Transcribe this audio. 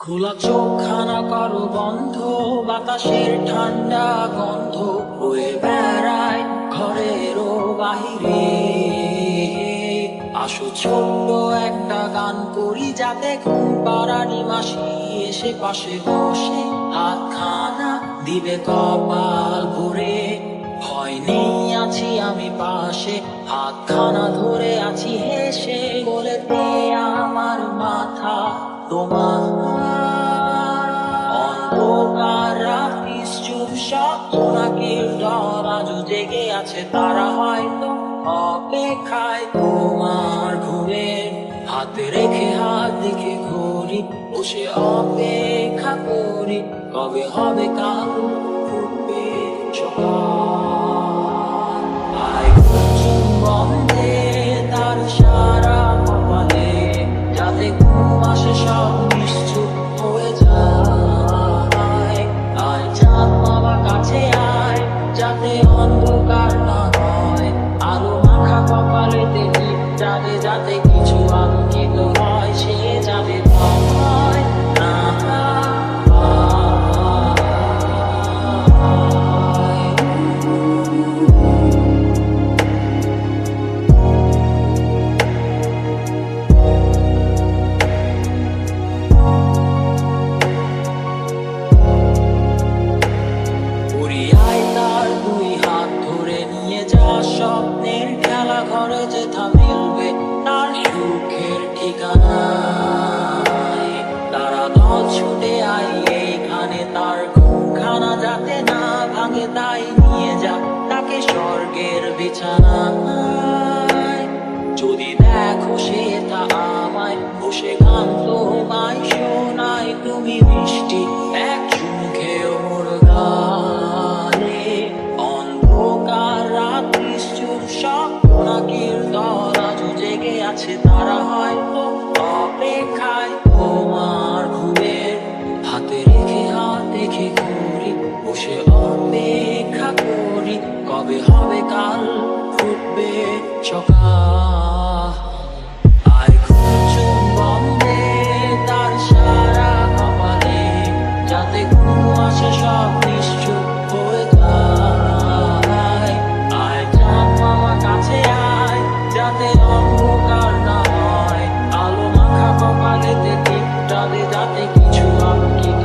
খোলা চোখখানা করো বন্ধ, বাতাসের ঠান্ডা গন্ধ হয়ে বেড়ায় ঘরেরও বাহিরে। আসো ছোট্ট একটা গান করি, যাতে ঘুম পাড়ানি মাসি এসে পাশে বসে হাতখানা দিবে কপাল ভরে। ভয় নেই, আছি আমি পাশে, হাতখানা ধরে আছি হেসে, বলে দে আমার মাথা তোমার। অন্ধকার রাত্রি চুপচাপ জোনাকির দল আজও জেগে আছে, তারা হয়তো অপেক্ষায় তোমার ঘুমের। হাতে রেখে হাত দেখে ঘড়ি, বসে অপেক্ষা করি, কবে হবে কাল ফুটবে সকাল। আয় ঘুম বন্ধে তার সারা কপালে, যাতে ঘুম আসে সব নিশ্চুপ হয়ে যায়। আয় চাঁদ বাবা কাছে আয়, যাতে অন্ধকার না হয়, আলো মাখা কপালেতে দীপ যাবে, যাতে কিছু আলোকিত হয়, সে যাবে ভয় না পায়। উড়িয়ায় তার দুই হাত ধরে নিয়ে যা, স্বপ্নের খেলা ঘরে যেথা মিলবে তার সুখের ঠিকানায়। তারা দল ছুটে আই এইখানে, তার ঘুমখানা যাতে না ভাঙে, তাই নিয়ে যা তাকে স্বর্গের বিছানায়। যদি দেখো সে তা আমায় বসে গান তোমায় শোনায়, তুমি মিষ্টি এক চুমু খেয়েও মোর গালে। অন্ধকার রাত্রি চুপচাপ জোনাকির দল আজও জেগে আছে, তারা হয়তো অপেক্ষায় তোমার ঘুমের। হাতে রেখে হাত দেখে ঘুরি, বসে অপেক্ষা করি, কবে হবে কাল ফুটবে সকাল। আয় ঘুম বন্ধে তার সারা কপালে, যাতে ঘুম আসে সব নিশ্চুপ হয়ে যায়। আয় চাঁদ মামা কাছে আয়, যাতে অন্ধকার না হয়, আলো মাখা কপালেতে দীপ জ্বালে, যাতে কিছু আলোকিত